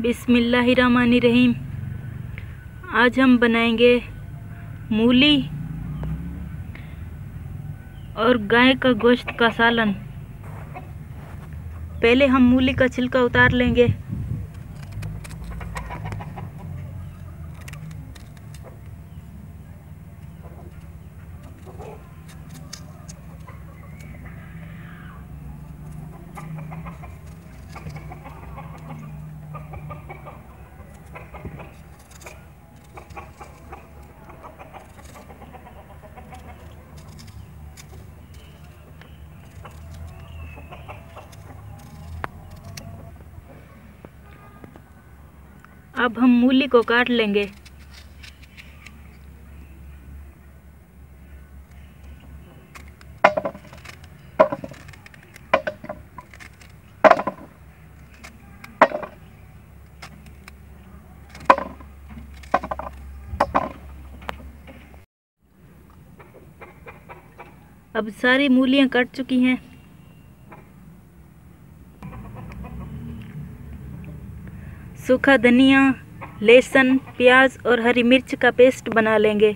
बिस्मिल्लाहिर्रहमानिर्रहीम। आज हम बनाएंगे मूली और गाय का गोश्त का सालन। पहले हम मूली का छिलका उतार लेंगे। अब हम मूली को काट लेंगे। अब सारी मूलियां कट चुकी हैं। सूखा धनिया, लहसुन, प्याज और हरी मिर्च का पेस्ट बना लेंगे।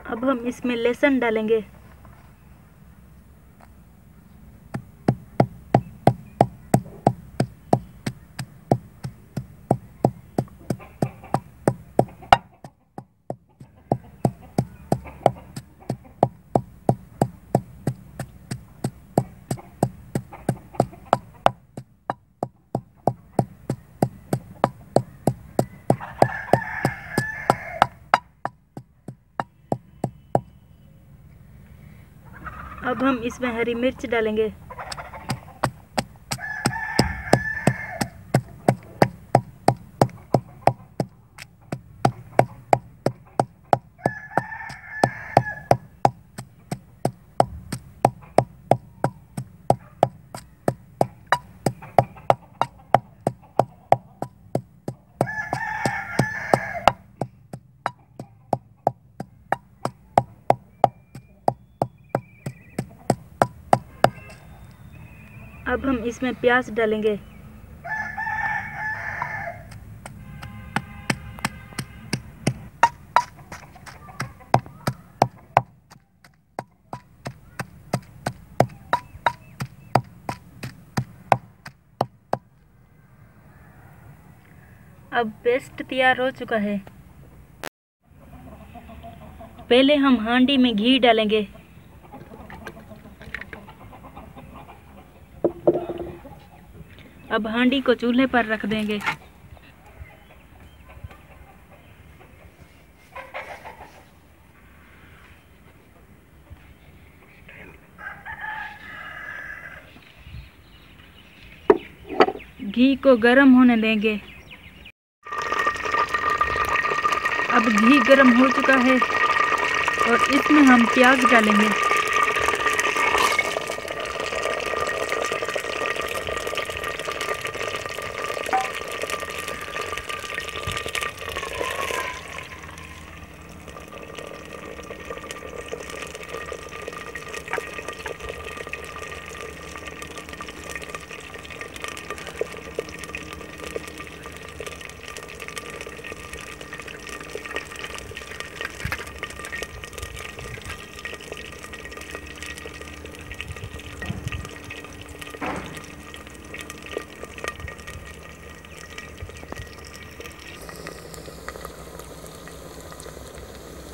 अब हम इसमें लहसुन डालेंगे। अब हम इसमें हरी मिर्च डालेंगे। अब हम इसमें प्याज डालेंगे। अब पेस्ट तैयार हो चुका है। पहले हम हांडी में घी डालेंगे। अब हांडी को चूल्हे पर रख देंगे। घी को गर्म होने देंगे। अब घी गर्म हो चुका है और इसमें हम प्याज डालेंगे।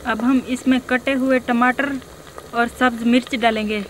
अब हम इसमें कटे हुए टमाटर और सब्ज मिर्च डालेंगे।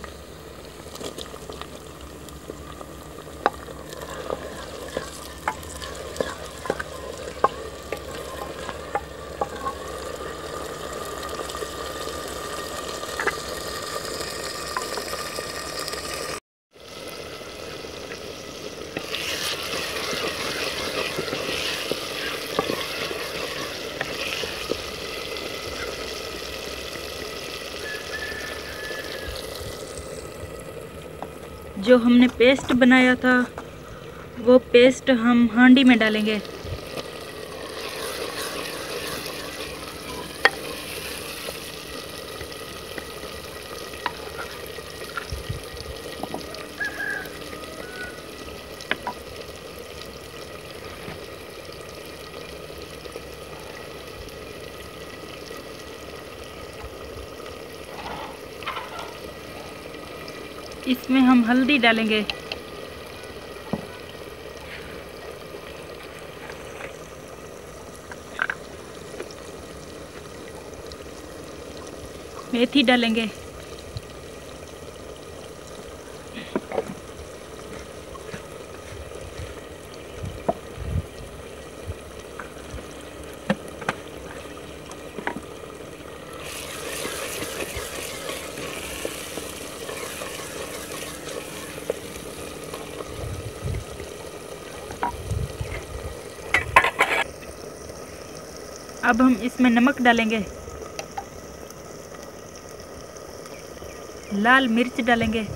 जो हमने पेस्ट बनाया था वो पेस्ट हम हांडी में डालेंगे। इसमें हम हल्दी डालेंगे, मेथी डालेंगे, अब हम इसमें नमक डालेंगे, लाल मिर्च डालेंगे,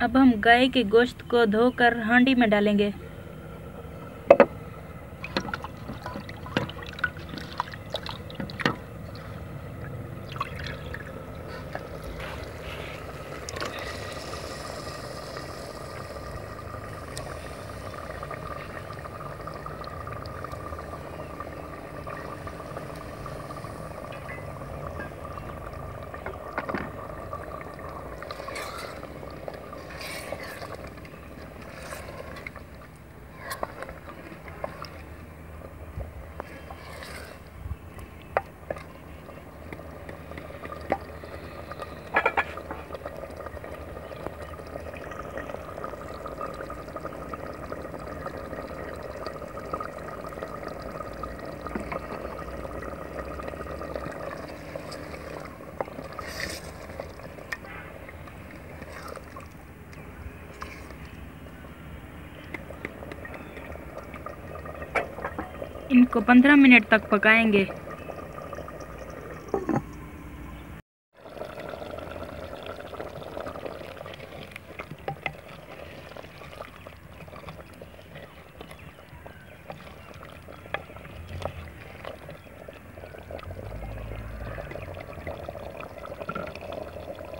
अब हम गाय के गोश्त को धोकर हांडी में डालेंगे। इनको 15 मिनट तक पकाएंगे।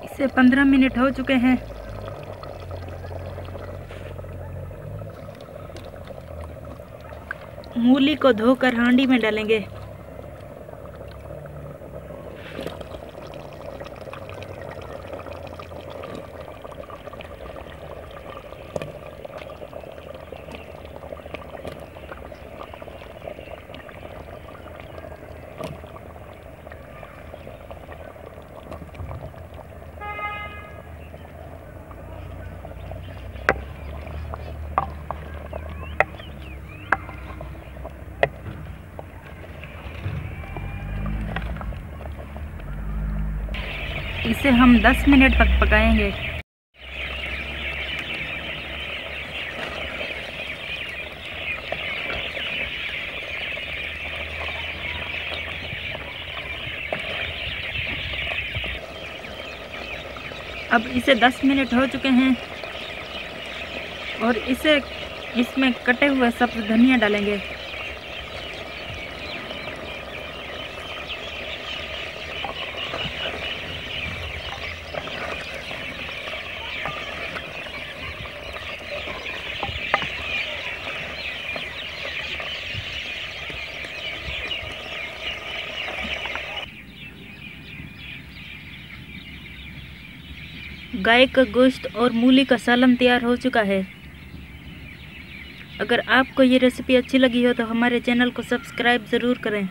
इसे 15 मिनट हो चुके हैं। मूली को धोकर हांडी में डालेंगे। इसे हम 10 मिनट तक पकाएंगे। अब इसे 10 मिनट हो चुके हैं और इसमें कटे हुए सब्ज धनिया डालेंगे। गाय का गोश्त और मूली का सालन तैयार हो चुका है। अगर आपको ये रेसिपी अच्छी लगी हो तो हमारे चैनल को सब्सक्राइब ज़रूर करें।